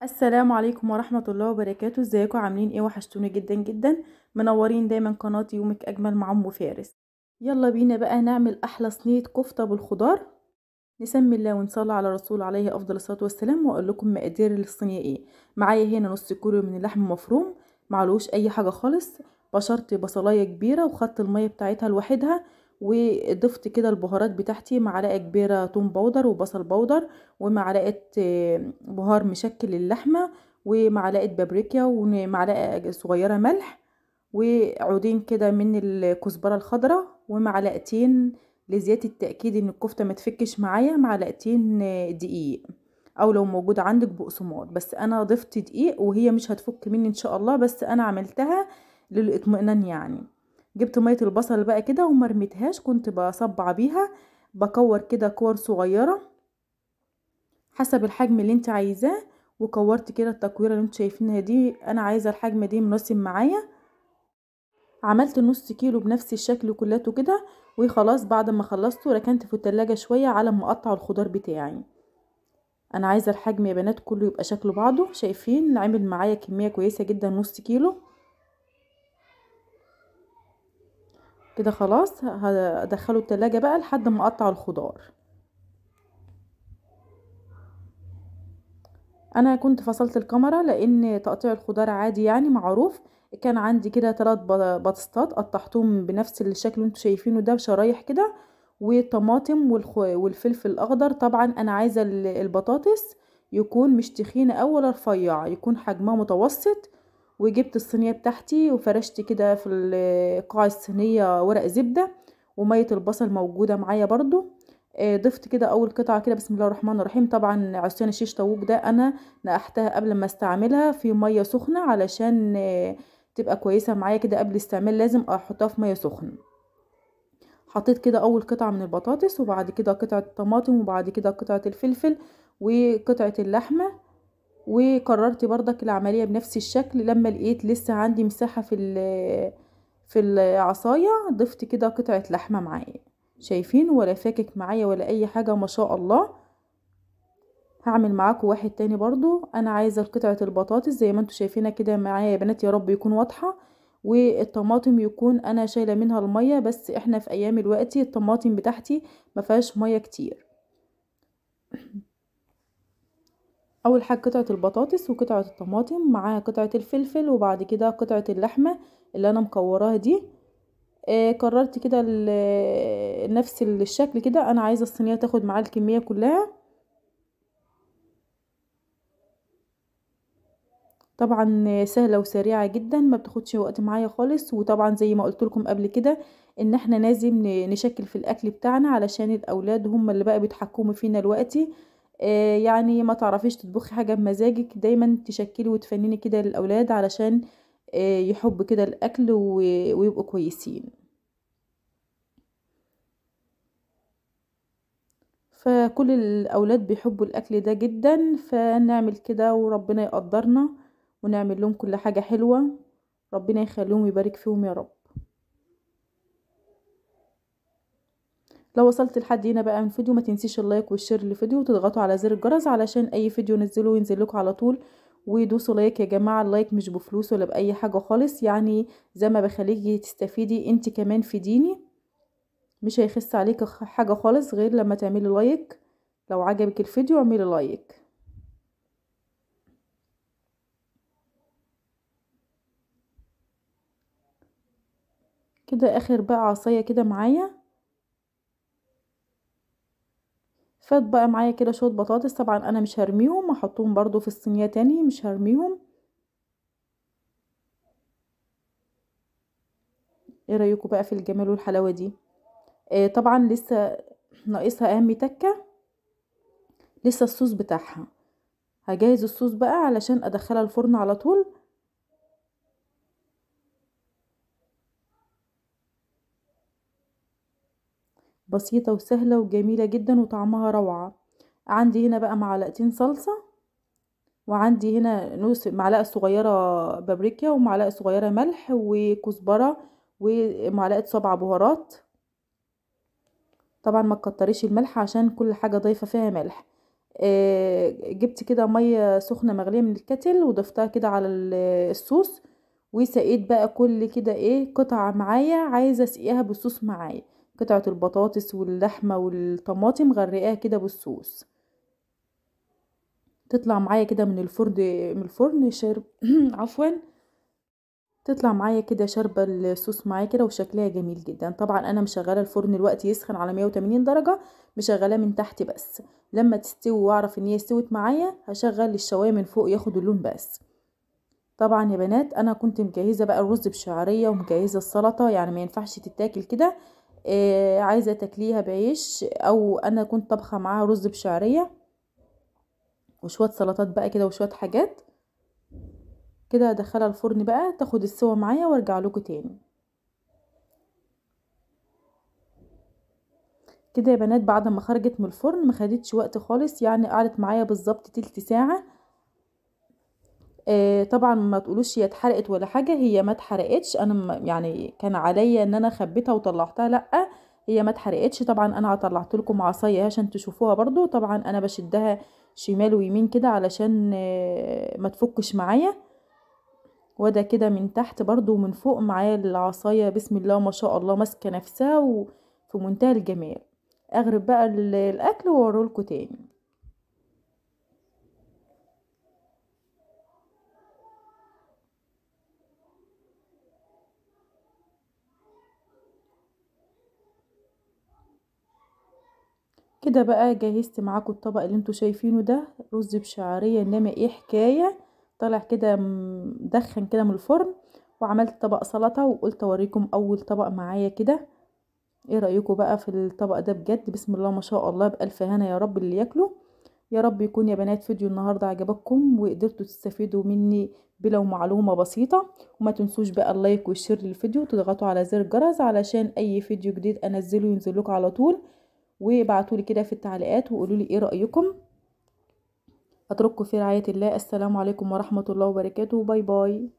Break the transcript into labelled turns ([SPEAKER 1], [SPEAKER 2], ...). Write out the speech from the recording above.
[SPEAKER 1] السلام عليكم ورحمة الله وبركاته. ازيكم عاملين ايه؟ وحشتوني جدا جدا. منورين دايما قناة يومك اجمل مع ام فارس. يلا بينا بقى نعمل احلى صينية كفتة بالخضار. نسمي الله ونصلي على رسول عليه افضل الصلاة والسلام، واقول لكم مقادير الصينية ايه. معايا هنا نص كيلو من اللحم مفروم، معلوش اي حاجة خالص. بشرت بصلاية كبيرة وخدت المية بتاعتها لوحدها، وضفت كده البهارات بتاعتي: معلقة كبيرة توم باودر وبصل باودر، ومعلقة بهار مشكل للحمة، ومعلقة بابريكا، ومعلقة صغيرة ملح، وعودين كده من الكزبرة الخضراء، ومعلقتين لزيادة التأكيد ان الكفتة ما تفكش معايا معلقتين دقيق، او لو موجود عندك بقسماط. بس انا ضفت دقيق وهي مش هتفك مني ان شاء الله، بس انا عملتها للاطمئنان يعني. جبت مية البصل بقى كده ومرميتهاش، كنت بصبع بيها، بكور كده كور صغيرة حسب الحجم اللي انت عايزاه. وكورت كده التكويره اللي انتوا شايفينها دي، انا عايزه الحجم دي مناسب معايا. عملت نص كيلو بنفس الشكل كلته كده، وخلاص بعد ما خلصته ركنت في التلاجة شويه على ما اقطع الخضار بتاعي. انا عايزه الحجم يا بنات كله يبقى شكل بعضه. شايفين عامل معايا كميه كويسه جدا، نص كيلو كده. خلاص هدخله التلاجة بقى لحد ما اقطع الخضار. انا كنت فصلت الكاميرا لان تقطيع الخضار عادي يعني معروف. كان عندي كده 3 بطاطسات قطعتهم بنفس الشكل اللي انتوا شايفينه ده بشرايح كده، وطماطم والفلفل الاخضر. طبعا انا عايزه البطاطس يكون مش تخينه أوي ولا رفيعه، يكون حجمها متوسط. وجبت الصينيه بتاعتي وفرشت كده في قاع الصينيه ورق زبده، وميه البصل موجوده معايا برضو. ضفت كده اول قطعه كده، بسم الله الرحمن الرحيم. طبعا عصيان الشيش طاووق ده انا نقحتها قبل ما استعملها في ميه سخنه علشان تبقى كويسه معايا كده. قبل الاستعمال لازم احطها في ميه سخنه. حطيت كده اول قطعه من البطاطس، وبعد كده قطعه الطماطم، وبعد كده قطعه الفلفل، وقطعه اللحمه. وكررت برضك العمليه بنفس الشكل. لما لقيت لسه عندي مساحه في العصايه، ضفت كده قطعه لحمه معايا. شايفين؟ ولا فاكك معايا ولا اي حاجه، ما شاء الله. هعمل معاكم واحد تاني برضو. انا عايزه قطعه البطاطس زي ما انتوا شايفينها كده معايا يا بنات، يا رب يكون واضحه. والطماطم يكون انا شايله منها الميه، بس احنا في ايام الوقت الطماطم بتاعتي ما فيهاش ميه كتير. اول حاجه قطعه البطاطس وقطعه الطماطم معاها قطعه الفلفل، وبعد كده قطعه اللحمه اللي انا مكوراها دي. كررت كده نفس الشكل كده. انا عايزه الصينيه تاخد معايا الكميه كلها. طبعا سهله وسريعه جدا، ما بتاخدش وقت معايا خالص. وطبعا زي ما قلت لكم قبل كده ان احنا لازم نشكل في الاكل بتاعنا، علشان الاولاد هم اللي بقى بيتحكموا فينا دلوقتي. يعني ما تعرفيش تطبخي حاجه بمزاجك، دايما تشكلي وتفنني كده للاولاد علشان يحبوا كده الاكل ويبقوا كويسين. فكل الاولاد بيحبوا الاكل ده جدا، فنعمل كده وربنا يقدرنا ونعمل لهم كل حاجه حلوه. ربنا يخليهم ويبارك فيهم يا رب. لو وصلت لحد هنا بقى من فيديو، ما تنسيش اللايك والشير للفيديو، وتضغطوا على زر الجرس علشان اي فيديو نزله ينزل لكم على طول. ودوسوا لايك يا جماعه، اللايك مش بفلوس ولا باي حاجه خالص يعني، زي ما بخليكي تستفيدي انت كمان في ديني. مش هيخس عليك حاجه خالص غير لما تعملي لايك. لو عجبك الفيديو اعملي لايك. كده اخر بقى عصايه كده معايا. فات بقى معايا كده شويه بطاطس. طبعا انا مش هرميهم، هحطهم برضو في الصينيه تاني، مش هرميهم. ايه رايكم بقى في الجمال والحلاوه دي؟ طبعا لسه ناقصها اهم تكه، لسه الصوص بتاعها. هجهز الصوص بقى علشان ادخلها الفرن على طول. بسيطه وسهله وجميله جدا وطعمها روعه. عندي هنا بقى معلقتين صلصه، وعندي هنا نص معلقه صغيره بابريكا، ومعلقه صغيره ملح وكزبره، ومعلقه 7 بهارات. طبعا ما تكتريش الملح عشان كل حاجه ضايفه فيها ملح. جبت كده ميه سخنه مغليه من الكتل وضفتها كده على الصوص، وسقيت بقى كل كده ايه قطعه معايا عايزه اسقيها بالصوص معايا، قطعه البطاطس واللحمه والطماطم غرقاها كده بالصوص، تطلع معايا كده من الفرن شرب عفوا، تطلع معايا كده شاربة الصوص معايا كده وشكلها جميل جدا. طبعا انا مشغله الفرن الوقت يسخن على 180 درجه، مشغلاه من تحت بس، لما تستوي واعرف ان هي استوت معايا هشغل الشوايه من فوق ياخد اللون بس. طبعا يا بنات انا كنت مجهزه بقى الرز بشعريه ومجهزه السلطه، يعني ما ينفعش تتاكل كده، عايزه تاكليها بعيش، او انا كنت طبخه معاها رز بشعريه وشويه سلطات بقى كده وشويه حاجات كده، ادخلها الفرن بقى تاخد السوا معايا وارجع لكم تاني. كده يا بنات بعد ما خرجت من الفرن ما خدتش وقت خالص، يعني قعدت معايا بالظبط تلت ساعة. طبعا ما تقولوش هي اتحرقت ولا حاجة، هي ما اتحرقتش، انا يعني كان عليا ان انا خبيتها وطلعتها، لا هي ما اتحرقتش. طبعا انا طلعت لكم عصايه عشان تشوفوها برضو، طبعا انا بشدها شمال ويمين كده علشان ما تفكش معايا، وده كده من تحت برضو ومن فوق معايا العصايه بسم الله ما شاء الله ماسكه نفسها وفي منتهى الجمال. اغرب بقى الاكل واوريلكوا تاني. كده بقى جهزت معاكم الطبق اللي انتوا شايفينه ده، رز بشعريه، انما ايه حكايه، طالع كده مدخن كده من الفرن. وعملت طبق سلطه وقلت اوريكم اول طبق معايا كده، ايه رايكم بقى في الطبق ده؟ بجد بسم الله ما شاء الله بالف هنا يا رب اللي ياكله. يا رب يكون يا بنات فيديو النهارده عجبكم وقدرتوا تستفيدوا مني بلو معلومه بسيطه. وما تنسوش بقى اللايك والشير للفيديو، وتضغطوا على زر الجرس علشان اي فيديو جديد انزله ينزل لكم على طول. وابعتولي كده في التعليقات وقولوا لي ايه رايكم. اترككم في رعايه الله، السلام عليكم ورحمه الله وبركاته، باي باي.